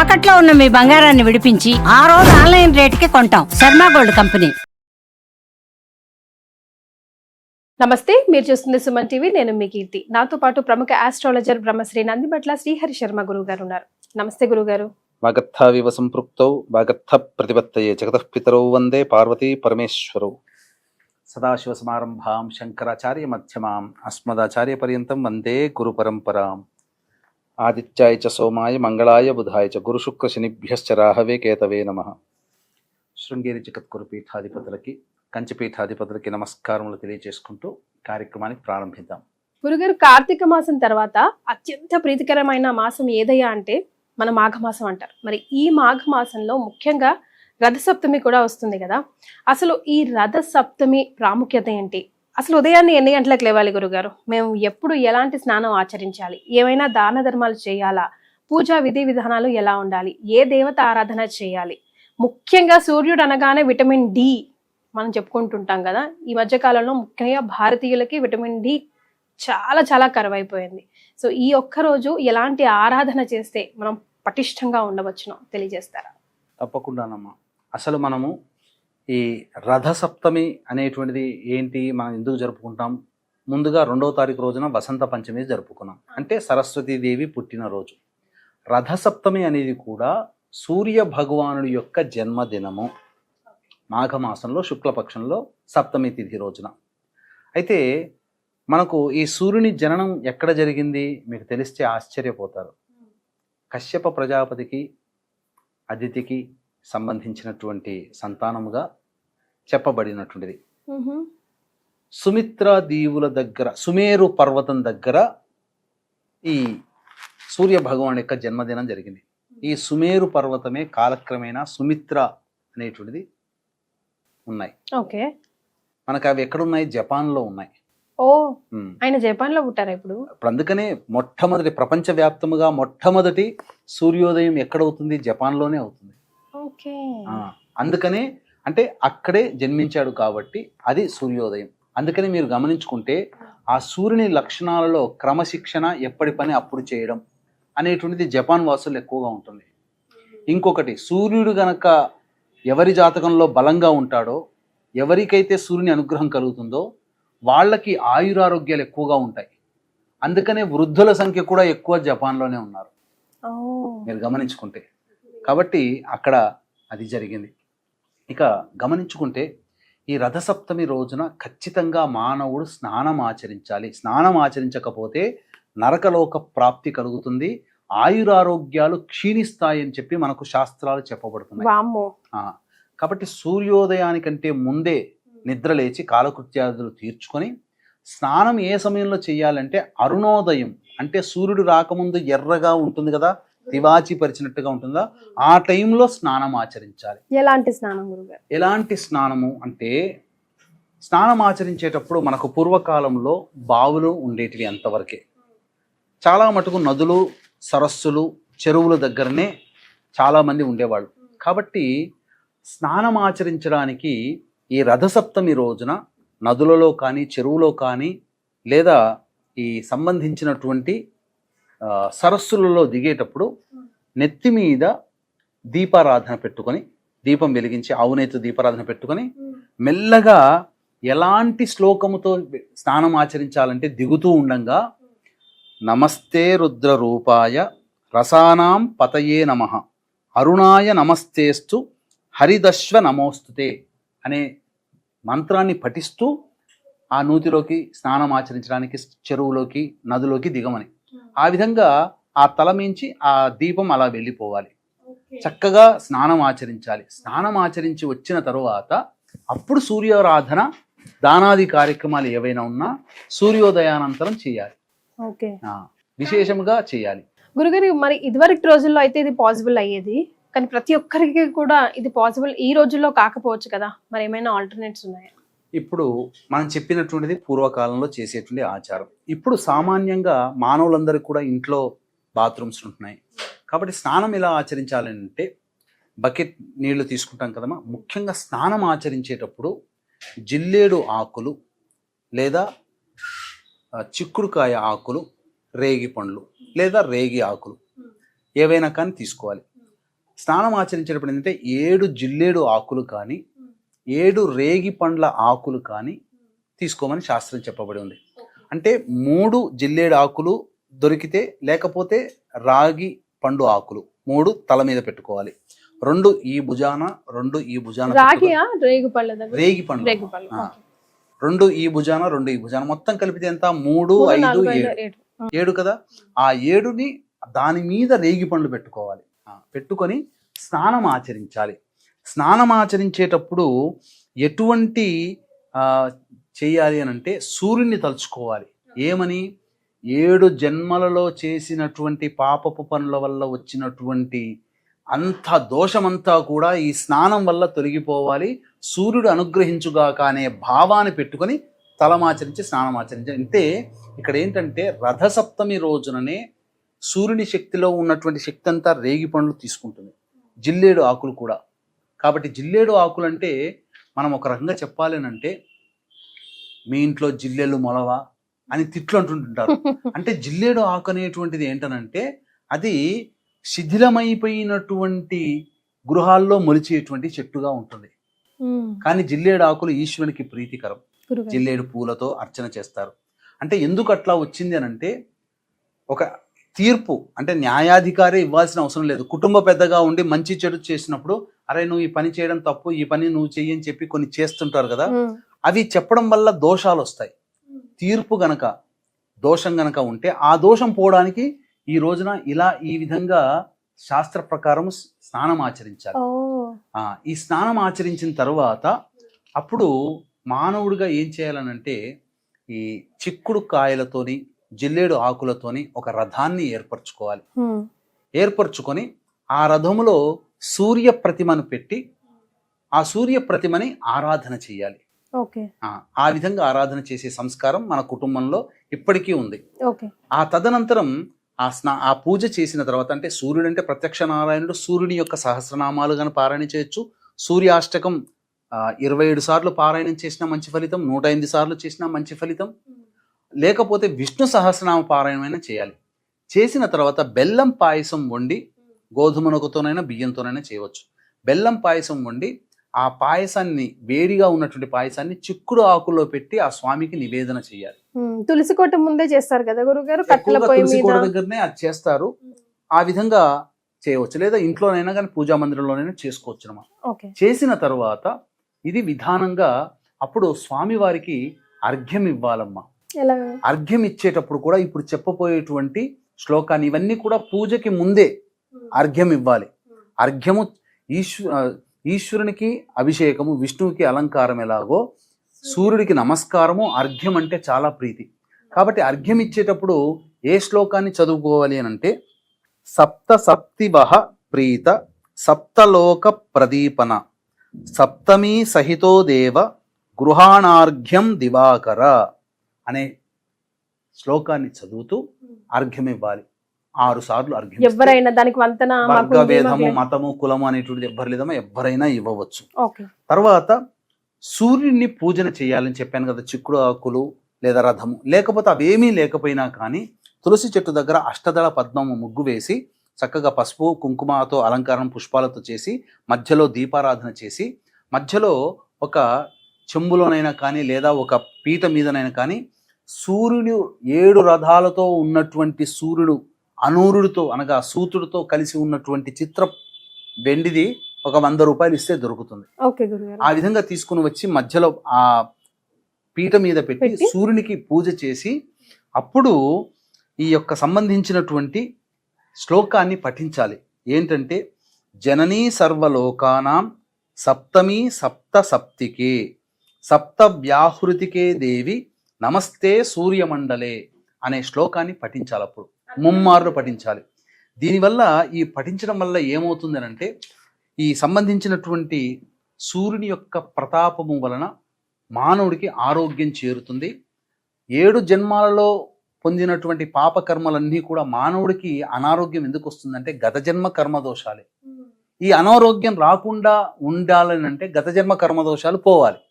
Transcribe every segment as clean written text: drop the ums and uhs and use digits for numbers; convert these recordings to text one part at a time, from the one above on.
తాకట్లో ఉన్న మీ బంగారాన్ని విడిపించి ఆ రోజు ఆన్లైన్ రేటుకి కొంటాం. Sharma gold company. నమస్తే, మీరు చూస్తుంది సుమన్ టీవీ. నేను మీ కీర్తి. నాతో పాటు ప్రముఖ ఆస్ట్రాలజర్ బ్రహ్మశ్రీ నందిబట్ల శ్రీహరి శర్మ గురువు గారు ఉన్నారు. నమస్తే గురుగారు. వాగర్థావివ సంపృక్తౌ వాగర్థ ప్రతిపత్తయే జగతః పితరౌ వందే పార్వతీ పరమేశ్వరౌ. సదాశివ సమారంభాం శంకరాచార్య మధ్యమాం అస్మదాచార్య పర్యంతం వందే గురు పరంపరాం. ఆదిత్యాయ చ సోమాయ మంగళాయ బుధాయ చ గురు శుక్ర శనిభ్యశ్చ రాహవే కేతవే నమః. శృంగేరి జగద్గురు పీఠాధిపతులకి కంచిపీఠాధిపతులకి నమస్కారములు తెలియజేసుకుంటూ కార్యక్రమానికి ప్రారంభిద్దాం. గురుగారు, కార్తీక మాసం తర్వాత అత్యంత ప్రీతికరమైన మాసం ఏదయ్యా అంటే మన మాఘమాసం అంటారు. మరి ఈ మాఘమాసంలో ముఖ్యంగా రథసప్తమి కూడా వస్తుంది కదా. అసలు ఈ రథసప్తమి ప్రాముఖ్యత ఏంటి? అసలు ఉదయాన్నే ఎన్ని గంటలకు లేవాలి గురుగారు? మేము ఎప్పుడు ఎలాంటి స్నానం ఆచరించాలి? ఏమైనా దాన ధర్మాలు చేయాలా? పూజా విధి విధానాలు ఎలా ఉండాలి? ఏ దేవత ఆరాధన చేయాలి? ముఖ్యంగా సూర్యుడు అనగానే విటమిన్ డి మనం చెప్పుకుంటుంటాం కదా. ఈ మధ్య కాలంలో ముఖ్యంగా భారతీయులకి విటమిన్ డి చాలా చాలా కరువైపోయింది. సో ఈ ఒక్క రోజు ఎలాంటి ఆరాధన చేస్తే మనం పటిష్టంగా ఉండవచ్చునో తెలియజేస్తారా? తప్పకుండానమ్మా. అసలు మనము ఈ రథసప్తమి అనేటువంటిది ఏంటి, మనం ఎందుకు జరుపుకుంటాం? ముందుగా 2వ తారీఖు రోజున వసంత పంచమి జరుపుకున్నాం, అంటే సరస్వతీదేవి పుట్టినరోజు. రథసప్తమి అనేది కూడా సూర్య భగవానుడి యొక్క జన్మదినము. మాఘమాసంలో శుక్లపక్షంలో సప్తమి తిథి రోజున. అయితే మనకు ఈ సూర్యుని జననం ఎక్కడ జరిగింది మీకు తెలిస్తే ఆశ్చర్యపోతారు. కశ్యప ప్రజాపతికి అదితికి సంబంధించినటువంటి సంతానముగా చెప్పబడినటువంటిది. సుమిత్రా దీవుల దగ్గర, సుమేరు పర్వతం దగ్గర ఈ సూర్య భగవాన్ యొక్క జన్మదినం జరిగింది. ఈ సుమేరు పర్వతమే కాలక్రమేణా సుమిత్ర అనేటువంటిది ఉన్నాయి. ఓకే, మనకు అవి ఎక్కడున్నాయి? జపాన్లో ఉన్నాయి. ఓ, ఆయన జపాన్ లో పుట్టారా ఇప్పుడు? అందుకనే మొట్టమొదటి ప్రపంచవ్యాప్తముగా మొట్టమొదటి సూర్యోదయం ఎక్కడవుతుంది? జపాన్లోనే అవుతుంది. ఓకే, అందుకనే అంటే అక్కడే జన్మించాడు కాబట్టి అది సూర్యోదయం. అందుకని మీరు గమనించుకుంటే ఆ సూర్యుని లక్షణాలలో క్రమశిక్షణ, ఎప్పటి పని అప్పుడు చేయడం అనేటువంటిది జపాన్ వాసులు ఎక్కువగా ఉంటుంది. ఇంకొకటి, సూర్యుడు గనక ఎవరి జాతకంలో బలంగా ఉంటాడో, ఎవరికైతే సూర్యుని అనుగ్రహం కలుగుతుందో వాళ్ళకి ఆయురారోగ్యాలు ఎక్కువగా ఉంటాయి. అందుకనే వృద్ధుల సంఖ్య కూడా ఎక్కువ జపాన్లోనే ఉన్నారు మీరు గమనించుకుంటే. కాబట్టి అక్కడ అది జరిగింది. ఇక గమనించుకుంటే ఈ రథసప్తమి రోజున ఖచ్చితంగా మానవుడు స్నానం ఆచరించాలి. స్నానం ఆచరించకపోతే నరకలోక ప్రాప్తి కలుగుతుంది, ఆయురారోగ్యాలు క్షీణిస్తాయని చెప్పి మనకు శాస్త్రాలు చెప్పబడుతున్నాయి. కాబట్టి సూర్యోదయానికంటే ముందే నిద్ర లేచి కాలకృత్యాదులు తీర్చుకొని స్నానం ఏ సమయంలో చేయాలంటే అరుణోదయం, అంటే సూర్యుడు రాకముందు ఎర్రగా ఉంటుంది కదా, తివాచి పరిచినట్టుగా ఉంటుందా, ఆ టైంలో స్నానం ఆచరించాలి. ఎలాంటి స్నానం గురుగారు? ఎలాంటి స్నానము అంటే, స్నానం ఆచరించేటప్పుడు మనకు పూర్వకాలంలో బావులు ఉండేటివి అంతవరకే. చాలా మటుకు నదులు, సరస్సులు, చెరువుల దగ్గరనే చాలామంది ఉండేవాళ్ళు. కాబట్టి స్నానం ఆచరించడానికి ఈ రథసప్తమి రోజున నదులలో కానీ, చెరువులో కానీ, లేదా ఈ సంబంధించినటువంటి సరస్సులలో దిగేటప్పుడు నెత్తి మీద దీపారాధన పెట్టుకొని, దీపం వెలిగించి ఆవునేతో దీపారాధన పెట్టుకొని మెల్లగా ఎలాంటి శ్లోకముతో స్నానం ఆచరించాలంటే, దిగుతూ ఉండంగా నమస్తే రుద్ర రూపాయ రసానాం పతయే నమః అరుణాయ నమస్తేస్తు హరిదశ్వ నమోస్తుతే అనే మంత్రాన్ని పఠిస్తూ ఆ నూతిలోకి స్నానం ఆచరించడానికి చెరువులోకి, నదిలోకి దిగమని. ఆ విధంగా ఆ తలమించి ఆ దీపం అలా వెళ్ళిపోవాలి. చక్కగా స్నానం ఆచరించాలి. స్నానం ఆచరించి వచ్చిన తరువాత అప్పుడు సూర్యారాధన, దానాది కార్యక్రమాలు ఏవైనా ఉన్నా సూర్యోదయానంతరం చేయాలి. విశేషంగా చేయాలి. గురుగారు, మరి ఇదివరకు రోజుల్లో అయితే ఇది పాసిబుల్ అయ్యేది, కానీ ప్రతి ఒక్కరికి కూడా ఇది పాసిబుల్ ఈ రోజుల్లో కాకపోవచ్చు కదా. మరి ఏమైనా ఆల్టర్నేట్స్ ఉన్నాయా? ఇప్పుడు మనం చెప్పినటువంటిది పూర్వకాలంలో చేసేటువంటి ఆచారం. ఇప్పుడు సామాన్యంగా మానవులందరికీ కూడా ఇంట్లో బాత్రూమ్స్ ఉంటున్నాయి. కాబట్టి స్నానం ఎలా ఆచరించాలంటే, బకెట్ నీళ్లు తీసుకుంటాం కదమ్మా. ముఖ్యంగా స్నానం ఆచరించేటప్పుడు జిల్లేడు ఆకులు లేదా చిక్కుడుకాయ ఆకులు, రేగి పండ్లు లేదా రేగి ఆకులు ఏవైనా కానీ తీసుకోవాలి. స్నానం ఆచరించేటప్పుడు ఏంటంటే 7 జిల్లేడు ఆకులు కానీ 7 రేగి పండ్ల ఆకులు కానీ తీసుకోమని శాస్త్రం చెప్పబడి ఉంది. అంటే 3 జిల్లేడు ఆకులు దొరికితే, లేకపోతే రాగి పండు ఆకులు 3 తల మీద పెట్టుకోవాలి. 2 ఈ భుజాన, 2 ఈ భుజాన. రాగియా రేగుపళ్ళ దగ్గర? రేగి పండు. 2 ఈ భుజాన, 2 ఈ భుజాన, మొత్తం కలిపితే ఎంత? 3, 5, 7 కదా. ఆ 7ని దాని మీద రేగి పండ్లు పెట్టుకోవాలి. పెట్టుకొని స్నానం ఆచరించాలి. స్నానం ఆచరించేటప్పుడు ఎటువంటి చేయాలి అని అంటే సూర్యుని తలుచుకోవాలి. ఏమని? 7 జన్మలలో చేసినటువంటి పాపపు పనుల వల్ల వచ్చినటువంటి అంత దోషమంతా కూడా ఈ స్నానం వల్ల తొలగిపోవాలి, సూర్యుడు అనుగ్రహించుగాక అనే భావాన్ని పెట్టుకొని తలమాచరించి స్నానం ఆచరించాలి. అంటే ఇక్కడ ఏంటంటే రథసప్తమి రోజుననే సూర్యుని శక్తిలో ఉన్నటువంటి శక్తి అంతా రేగి పండ్లు తీసుకుంటుంది, జిల్లేడు ఆకులు కూడా. కాబట్టి జిల్లేడు ఆకులు అంటే మనం ఒక రకంగా చెప్పాలి అంటే మీ ఇంట్లో జిల్లెలు మొలవా అని తిట్లు అంటుంటుంటారు. అంటే జిల్లేడు ఆకు అనేటువంటిది ఏంటనంటే అది శిథిలమైపోయినటువంటి గృహాల్లో మొలిచేటువంటి చెట్టుగా ఉంటుంది. కానీ జిల్లేడు ఆకులు ఈశ్వరునికి ప్రీతికరం. జిల్లేడు పూలతో అర్చన చేస్తారు. అంటే ఎందుకు అట్లా వచ్చింది అని అంటే ఒక తీర్పు, అంటే న్యాయాధికారి ఇవ్వాల్సిన అవసరం లేదు. కుటుంబ పెద్దగా ఉండి మంచి చెడు చేసినప్పుడు అరే నువ్వు ఈ పని చేయడం తప్పు, ఈ పని నువ్వు చెయ్యి అని చెప్పి కొన్ని చేస్తుంటారు కదా, అవి చెప్పడం వల్ల దోషాలు వస్తాయి. తీర్పు గనక దోషం గనక ఉంటే ఆ దోషం పోవడానికి ఈ రోజున ఇలా ఈ విధంగా శాస్త్ర ప్రకారం స్నానం ఆచరించాలి. ఈ స్నానం ఆచరించిన తర్వాత అప్పుడు మానవుడిగా ఏం చేయాలనంటే ఈ చిక్కుడు కాయలతోని జిల్లేడు ఆకులతోని ఒక రథాన్ని ఏర్పరచుకోవాలి. ఏర్పరచుకొని ఆ రథములో సూర్య ప్రతిమను పెట్టి ఆ సూర్య ప్రతిమని ఆరాధన చేయాలి. ఆ విధంగా ఆరాధన చేసే సంస్కారం మన కుటుంబంలో ఇప్పటికీ ఉంది. ఆ తదనంతరం ఆ పూజ చేసిన తర్వాత, అంటే సూర్యుడు అంటే ప్రత్యక్ష నారాయణుడు, సూర్యుని యొక్క సహస్రనామాలు గాని పారాయణ చేయొచ్చు. సూర్యాష్టకం 27 సార్లు పారాయణం చేసినా మంచి ఫలితం, 108 సార్లు చేసినా మంచి ఫలితం. లేకపోతే విష్ణు సహస్రనామ పారాయణమైనా చేయాలి. చేసిన తర్వాత బెల్లం పాయసం వండి, గోధుమ నూకతోనైనా బియ్యంతోనైనా చేయవచ్చు. బెల్లం పాయసం వండి ఆ పాయసాన్ని, వేడిగా ఉన్నటువంటి పాయసాన్ని చిక్కుడు ఆకుల్లో పెట్టి ఆ స్వామికి నివేదన చేయాలి. తులసి కోట ముందే చేస్తారు కదా గురుగారు, తులసి కోట దగ్గరనే అది చేస్తారు. ఆ విధంగా చేయవచ్చు, లేదా ఇంట్లోనైనా కానీ పూజా మందిరంలోనైనా చేసుకోవచ్చు అన్నమాట. చేసిన తర్వాత ఇది విధానంగా అప్పుడు స్వామి వారికి అర్ఘ్యం ఇవ్వాలమ్మా. అర్ఘ్యం ఇచ్చేటప్పుడు కూడా ఇప్పుడు చెప్పబోయేటువంటి శ్లోకాన్ని, ఇవన్నీ కూడా పూజకి ముందే అర్ఘ్యం ఇవ్వాలి. అర్ఘ్యము ఈశ్వరునికి అభిషేకము, విష్ణువుకి అలంకారం ఎలాగో సూర్యుడికి నమస్కారము, అర్ఘ్యం అంటే చాలా ప్రీతి. కాబట్టి అర్ఘ్యం ఇచ్చేటప్పుడు ఏ శ్లోకాన్ని చదువుకోవాలి అని అంటే సప్త సప్తివహ ప్రీత సప్తలోక ప్రదీపన సప్తమీ సహితో దేవ గృహాణార్ఘ్యం దివాకర అనే శ్లోకాన్ని చదువుతూ అర్ఘ్యం ఇవ్వాలి. 6 సార్లు అర్ఘ్యం. ఎవరైనా దానికి వంతన, వర్గభేదము, మతము, కులము అనేటువంటిది ఎవరైనా ఇవ్వవచ్చు. తర్వాత సూర్యుడిని పూజన చేయాలని చెప్పాను కదా, చిక్కుడు ఆకులు లేదా రథము, లేకపోతే అవేమీ లేకపోయినా కానీ తులసి చెట్టు దగ్గర అష్టదళ పద్మము ముగ్గు వేసి చక్కగా పసుపు కుంకుమతో అలంకారం పుష్పాలతో చేసి మధ్యలో దీపారాధన చేసి మధ్యలో ఒక చెంబులోనైనా కానీ లేదా ఒక పీట మీదనైనా కానీ సూర్యుడు 7 రథాలతో ఉన్నటువంటి సూర్యుడు అనూరుడితో అనగా సూతుడితో కలిసి ఉన్నటువంటి చిత్ర వెండిది ఒక 100 రూపాయలు ఇస్తే దొరుకుతుంది. ఆ విధంగా తీసుకుని వచ్చి మధ్యలో ఆ పీట మీద పెట్టి సూర్యునికి పూజ చేసి అప్పుడు ఈ యొక్క సంబంధించినటువంటి శ్లోకాన్ని పఠించాలి. ఏంటంటే జననీ సర్వలోకానాం సప్తమీ సప్త సప్తికే సప్త వ్యాహృతికే దేవి నమస్తే సూర్యమండలే అనే శ్లోకాన్ని పఠించాలి. అప్పుడు 3 మార్లు పఠించాలి. దీనివల్ల ఈ పఠించడం వల్ల ఏమవుతుంది అంటే ఈ సంబంధించినటువంటి సూర్యుని యొక్క ప్రతాపము వలన మానవుడికి ఆరోగ్యం చేరుతుంది. 7 జన్మాలలో పొందినటువంటి పాపకర్మలన్నీ కూడా మానవుడికి అనారోగ్యం ఎందుకు వస్తుందంటే గత జన్మ కర్మదోషాలే. ఈ అనారోగ్యం రాకుండా ఉండాలని అంటే గత జన్మ కర్మదోషాలు పోవాలి.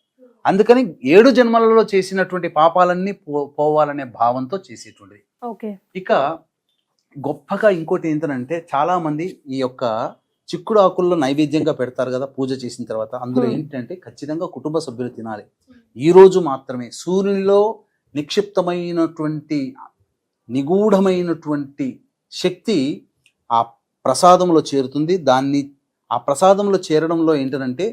అందుకని 7 జన్మలలో చేసినటువంటి పాపాలన్నీ పోవాలనే భావంతో చేసేటువంటిది. ఇక గొప్పగా ఇంకోటి ఏంటంటే చాలా మంది ఈ యొక్క చిక్కుడు ఆకుల్లో నైవేద్యంగా పెడతారు కదా పూజ చేసిన తర్వాత. అందులో ఏంటంటే ఖచ్చితంగా కుటుంబ సభ్యులు తినాలి. ఈ రోజు మాత్రమే సూర్యునిలో నిక్షిప్తమైనటువంటి నిగూఢమైనటువంటి శక్తి ఆ ప్రసాదంలో చేరుతుంది. ఆ ప్రసాదంలో చేరడంలో ఏంటంటే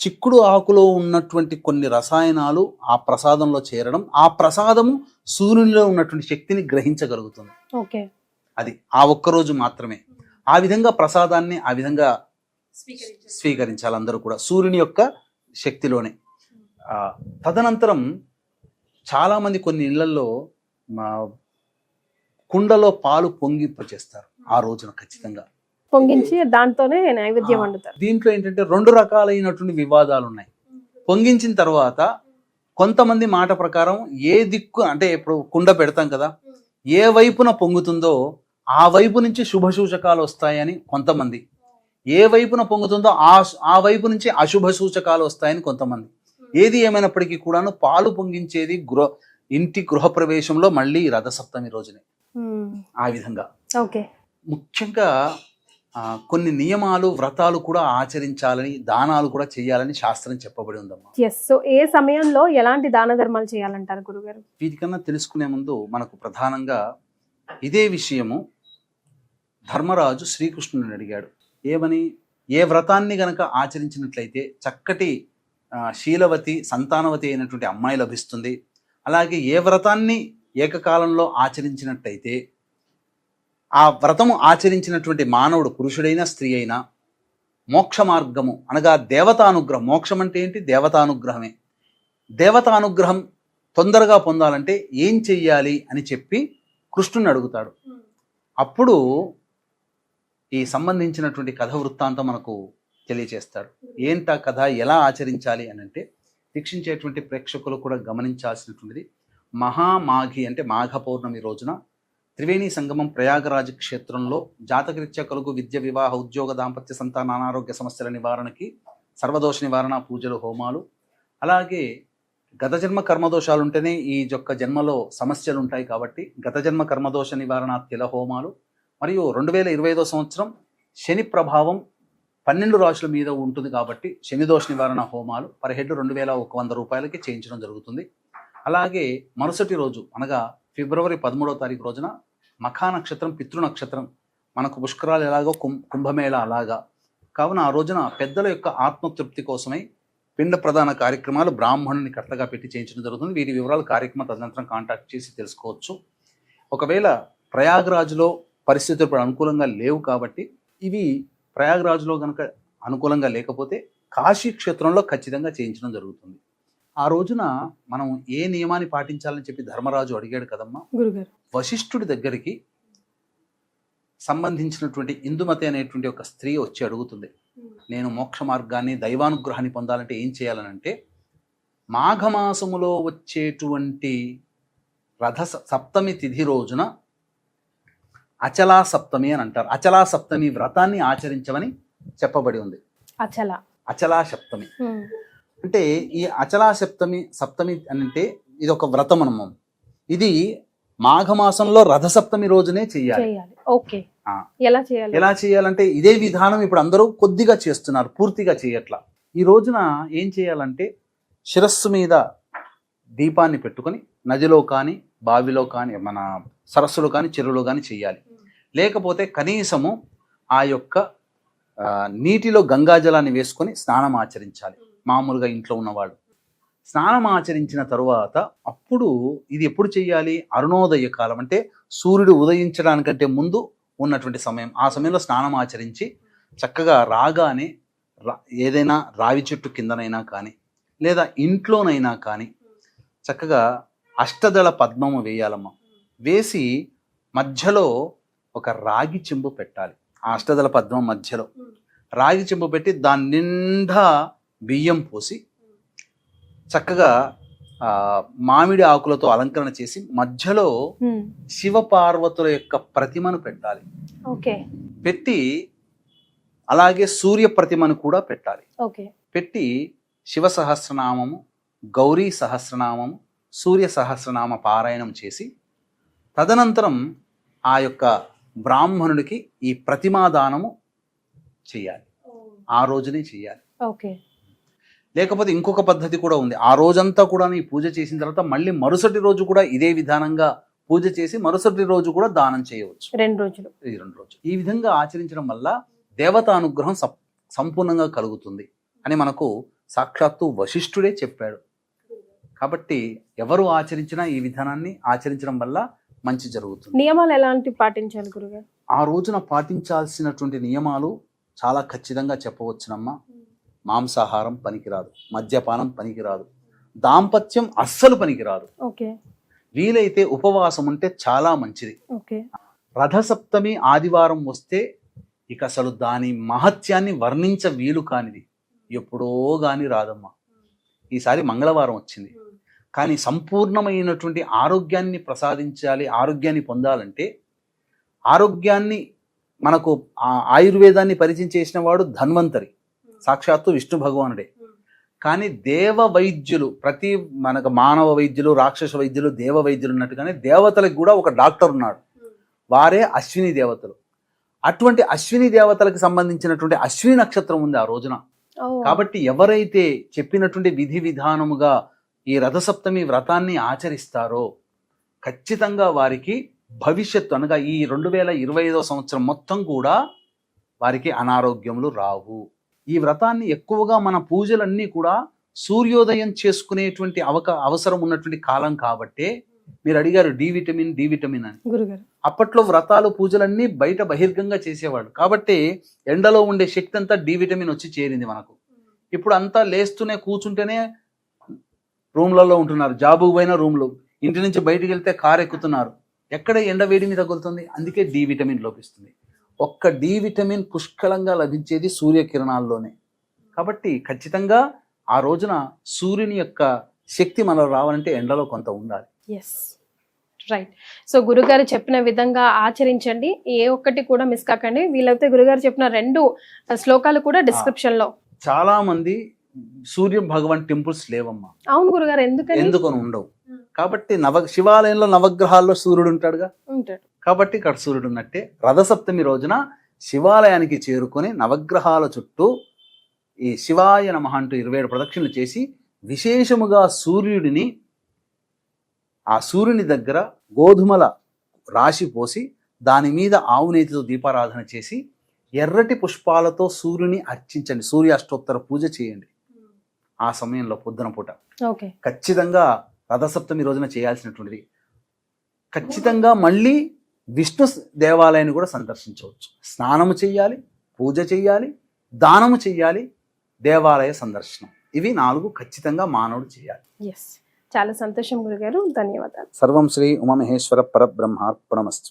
చిక్కుడు ఆకులో ఉన్నటువంటి కొన్ని రసాయనాలు ఆ ప్రసాదంలో చేరడం, ఆ ప్రసాదము సూర్యునిలో ఉన్నటువంటి శక్తిని గ్రహించగలుగుతుంది. ఓకే, అది ఆ ఒక్కరోజు మాత్రమే. ఆ విధంగా ప్రసాదాన్ని ఆ విధంగా స్వీకరించాలి అందరూ కూడా సూర్యుని యొక్క శక్తిలోనే. తదనంతరం చాలామంది కొన్ని ఇళ్లలో కుండలో పాలు పొంగింపచేస్తారు ఆ రోజున ఖచ్చితంగా. పొంగించి దాంతోనే నైవేద్యం వండుతారు. దీంట్లో ఏంటంటే 2 రకాలైనటువంటి వివాదాలు ఉన్నాయి. పొంగించిన తర్వాత కొంతమంది మాట ప్రకారం ఏ దిక్కు అంటే ఇప్పుడు కుండ పెడతాం కదా, ఏ వైపున పొంగుతుందో ఆ వైపు నుంచి శుభ సూచకాలు వస్తాయని కొంతమంది, ఏ వైపున పొంగుతుందో ఆ వైపు నుంచి అశుభ సూచకాలు వస్తాయని కొంతమంది. ఏది ఏమైనప్పటికీ కూడాను పాలు పొంగించేది ఇంటి గృహప్రవేశంలో మళ్ళీ రథసప్తమి రోజునే. ఆ విధంగా ఓకే, ముఖ్యంగా కొన్ని నియమాలు వ్రతాలు కూడా ఆచరించాలని, దానాలు కూడా చేయాలని శాస్త్రం చెప్పబడి ఉందమ్మా. సో ఏ సమయంలో ఎలాంటి దాన ధర్మాలు చేయాలంటారు గురుగారు? వీటికన్నా తెలుసుకునే ముందు మనకు ప్రధానంగా ఇదే విషయము ధర్మరాజు శ్రీకృష్ణుని అడిగాడు. ఏమని? ఏ వ్రతాన్ని గనక ఆచరించినట్లయితే చక్కటి శీలవతి సంతానవతి అయినటువంటి అమ్మాయి లభిస్తుంది. అలాగే ఏ వ్రతాన్ని ఏకకాలంలో ఆచరించినట్టయితే ఆ వ్రతము ఆచరించినటువంటి మానవుడు పురుషుడైనా స్త్రీ అయినా మోక్ష మార్గము అనగా దేవతానుగ్రహం. మోక్షం అంటే ఏంటి? దేవతానుగ్రహమే. దేవతానుగ్రహం తొందరగా పొందాలంటే ఏం చెయ్యాలి అని చెప్పి కృష్ణుని అడుగుతాడు. అప్పుడు ఈ సంబంధించినటువంటి కథ వృత్తాంతం మనకు తెలియచేస్తాడు. ఏంటా కథ, ఎలా ఆచరించాలి అని అంటే వీక్షించేటువంటి ప్రేక్షకులు కూడా గమనించాల్సినటువంటిది, మహామాఘి అంటే మాఘ పౌర్ణమి రోజున త్రివేణి సంగమం ప్రయాగరాజ క్షేత్రంలో జాతకరీత్యా కలుగు విద్య, వివాహ, ఉద్యోగ, దాంపత్య, సంతాన, అనారోగ్య సమస్యల నివారణకి సర్వదోష నివారణ పూజలు, హోమాలు, అలాగే గత జన్మ కర్మదోషాలు ఉంటేనే ఈ యొక్క జన్మలో సమస్యలు ఉంటాయి కాబట్టి గత జన్మ కర్మదోష నివారణ తిల హోమాలు, మరియు 2025 సంవత్సరం శని ప్రభావం 12 రాశుల మీద ఉంటుంది కాబట్టి శని దోష నివారణ హోమాలు పర్ హెడ్ 2100 రూపాయలకి చేయించడం జరుగుతుంది. అలాగే మరుసటి రోజు అనగా ఫిబ్రవరి 13వ తారీఖు రోజున మఖా నక్షత్రం, పితృ నక్షత్రం, మనకు పుష్కరాలు ఎలాగో కుంభమేళ అలాగా. కావున ఆ రోజున పెద్దల యొక్క ఆత్మతృప్తి కోసమై పిండ ప్రధాన కార్యక్రమాలు బ్రాహ్మణుని కర్తగా పెట్టి చేయించడం జరుగుతుంది. వీటి వివరాలు కార్యక్రమ తదనంతరం కాంటాక్ట్ చేసి తెలుసుకోవచ్చు. ఒకవేళ ప్రయాగరాజులో పరిస్థితులు ఇప్పుడు అనుకూలంగా లేవు కాబట్టి ఇవి ప్రయాగరాజులో కనుక అనుకూలంగా లేకపోతే కాశీ క్షేత్రంలో ఖచ్చితంగా చేయించడం జరుగుతుంది. ఆ రోజున మనం ఏ నియమాన్ని పాటించాలని చెప్పి ధర్మరాజు అడిగాడు కదమ్మా. గురుగారు, వశిష్ఠుడి దగ్గరికి సంబంధించినటువంటి ఇందుమతి అనేటువంటి ఒక స్త్రీ వచ్చి అడుగుతుంది, నేను మోక్ష మార్గాన్ని, దైవానుగ్రహాన్ని పొందాలంటే ఏం చేయాలనంటే మాఘమాసములో వచ్చేటువంటి రథ సప్తమి తిథి రోజున అచలా సప్తమి అని అంటారు. అచలా సప్తమి వ్రతాన్ని ఆచరించమని చెప్పబడి ఉంది. అచలా సప్తమి అంటే ఈ అచలా సప్తమి అంటే ఇది ఒక వ్రతం అన్నమాట. ఇది మాఘమాసంలో రథసప్తమి రోజునే చెయ్యాలి. ఎలా చేయాలంటే ఇదే విధానం ఇప్పుడు అందరూ కొద్దిగా చేస్తున్నారు, పూర్తిగా చేయట్లా. ఈ రోజున ఏం చేయాలంటే శిరస్సు మీద దీపాన్ని పెట్టుకొని నదిలో కానీ, బావిలో కానీ, మన సరస్సులో కానీ, చెరువులో కానీ చేయాలి. లేకపోతే కనీసము ఆ యొక్క నీటిలో గంగాజలాన్ని వేసుకొని స్నానం ఆచరించాలి. మామూలుగా ఇంట్లో ఉన్నవాడు స్నానం ఆచరించిన తరువాత అప్పుడు ఇది ఎప్పుడు చేయాలి? అరుణోదయ కాలం అంటే సూర్యుడు ఉదయించడానికంటే ముందు ఉన్నటువంటి సమయం. ఆ సమయంలో స్నానం ఆచరించి చక్కగా రాగానే ఏదైనా రావి చెట్టు కిందనైనా కానీ లేదా ఇంట్లోనైనా కానీ చక్కగా అష్టదళ పద్మము వేయాలమ్మా. వేసి మధ్యలో ఒక రాగి చెంబు పెట్టాలి. ఆ అష్టదళ పద్మం మధ్యలో రాగి చెంబు పెట్టి దాని నిండా బియ్యం పోసి చక్కగా మామిడి ఆకులతో అలంకరణ చేసి మధ్యలో శివపార్వతుల యొక్క ప్రతిమను పెట్టాలి. పెట్టి అలాగే సూర్య ప్రతిమను కూడా పెట్టాలి. పెట్టి శివ సహస్రనామము, గౌరీ సహస్రనామము, సూర్య సహస్రనామ పారాయణం చేసి తదనంతరం ఆ యొక్క బ్రాహ్మణుడికి ఈ ప్రతిమాదానము చేయాలి, ఆ రోజునే చేయాలి. ఓకే. లేకపోతే ఇంకొక పద్ధతి కూడా ఉంది. ఆ రోజంతా కూడా ఈ పూజ చేసిన తర్వాత మళ్ళీ మరుసటి రోజు కూడా ఇదే విధానంగా పూజ చేసి మరుసటి రోజు కూడా దానం చేయవచ్చు. 2 రోజులు. ఈ 2 రోజులు ఈ విధంగా ఆచరించడం వల్ల దేవతా అనుగ్రహం సంపూర్ణంగా కలుగుతుంది అని మనకు సాక్షాత్తు వశిష్ఠుడే చెప్పాడు. కాబట్టి ఎవరు ఆచరించినా ఈ విధానాన్ని ఆచరించడం వల్ల మంచి జరుగుతుంది. నియమాలు ఎలాంటి పాటించాలి గురుగారు? ఆ రోజున పాటించాల్సినటువంటి నియమాలు చాలా ఖచ్చితంగా చెప్పవచ్చునమ్మా. మాంసాహారం పనికిరాదు, మద్యపానం పనికిరాదు, దాంపత్యం అస్సలు పనికిరాదు. ఓకే. వీలైతే ఉపవాసం ఉంటే చాలా మంచిది. ఓకే. రథసప్తమి ఆదివారం వస్తే ఇక అసలు దాని మహత్యాన్ని వర్ణించ వీలు కానిది ఎప్పుడో గాని రాదమ్మా. ఈసారి మంగళవారం వచ్చింది, కానీ సంపూర్ణమైనటువంటి ఆరోగ్యాన్ని ప్రసాదించాలి. ఆరోగ్యాన్ని పొందాలంటే ఆరోగ్యాన్ని మనకు ఆయుర్వేదాన్ని పరిచయం చేసిన వాడు ధన్వంతరి, సాక్షాత్తు విష్ణు భగవానుడే. కానీ దేవ వైద్యులు, ప్రతి మనకు మానవ వైద్యులు, రాక్షస వైద్యులు, దేవ వైద్యులు ఉన్నట్టుగానే దేవతలకు కూడా ఒక డాక్టర్ ఉన్నాడు, వారే అశ్విని దేవతలు. అటువంటి అశ్విని దేవతలకు సంబంధించినటువంటి అశ్విని నక్షత్రం ఉంది ఆ రోజున. కాబట్టి ఎవరైతే చెప్పినటువంటి విధి విధానముగా ఈ రథసప్తమి వ్రతాన్ని ఆచరిస్తారో ఖచ్చితంగా వారికి భవిష్యత్తు అనగా ఈ 2025వ సంవత్సరం మొత్తం కూడా వారికి అనారోగ్యములు రావు. ఈ వ్రతాన్ని ఎక్కువగా మన పూజలన్నీ కూడా సూర్యోదయం చేసుకునేటువంటి అవసరం ఉన్నటువంటి కాలం కాబట్టే మీరు అడిగారు డి విటమిన్ అని. గురుగారు అప్పట్లో వ్రతాలు పూజలన్నీ బయట బహిర్గంగా చేసేవాళ్ళు కాబట్టి ఎండలో ఉండే శక్తి అంతా డి విటమిన్ వచ్చి చేరింది మనకు. ఇప్పుడు అంతా లేస్తూనే కూర్చుంటేనే రూమ్లలో ఉంటున్నారు, జాబుకు పోయిన రూమ్లు, ఇంటి నుంచి బయటికి వెళ్తే కారు ఎక్కుతున్నారు, ఎక్కడ ఎండ వేడి మీద తగులుతుంది, అందుకే డి విటమిన్ లోపిస్తుంది. ఒక్క డి విటమిన్ పుష్కలంగా లభించేది సూర్యకిరణాల్లోనే. కాబట్టి ఖచ్చితంగా ఆ రోజున సూర్యుని యొక్క శక్తి మనలో రావాలంటే ఎండలో కొంత ఉండాలి. Yes, right. సో గురుగారు చెప్పిన విధంగా ఆచరించండి, ఏ ఒక్కటి కూడా మిస్ కాకండి. వీలైతే గురుగారు చెప్పిన 2 శ్లోకాలు కూడా డిస్క్రిప్షన్ లో. చాలా మంది సూర్య భగవాన్ టెంపుల్స్ లేవమ్మా. అవును గురుగారు, ఎందుకని ఉండవు. కాబట్టి శివాలయంలో నవగ్రహాల్లో సూర్యుడు ఉంటాడుగా, ఉంటాడు. కాబట్టి ఇక్కడ సూర్యుడు ఉన్నట్టే రథసప్తమి రోజున శివాలయానికి చేరుకొని నవగ్రహాల చుట్టూ ఈ శివాయ నమః అంటూ 27 ప్రదక్షిణలు చేసి విశేషముగా ఆ సూర్యుని దగ్గర గోధుమల రాశి పోసి దాని మీద ఆవు నేతితో దీపారాధన చేసి ఎర్రటి పుష్పాలతో సూర్యుని అర్చించండి. సూర్య అష్టోత్తర పూజ చేయండి ఆ సమయంలో పొద్దున పూట. ఖచ్చితంగా రథసప్తమి రోజున చేయాల్సినటువంటిది. ఖచ్చితంగా మళ్ళీ విష్ణు దేవాలయాన్ని కూడా సందర్శించవచ్చు. స్నానము చెయ్యాలి, పూజ చెయ్యాలి, దానము చెయ్యాలి, దేవాలయ సందర్శనం, ఇవి 4 ఖచ్చితంగా మానవుడు చేయాలి. చాలా సంతోషం గురుగారు, ధన్యవాదాలు. సర్వం శ్రీ ఉమామహేశ్వర పరబ్రహ్మార్పణమస్తు.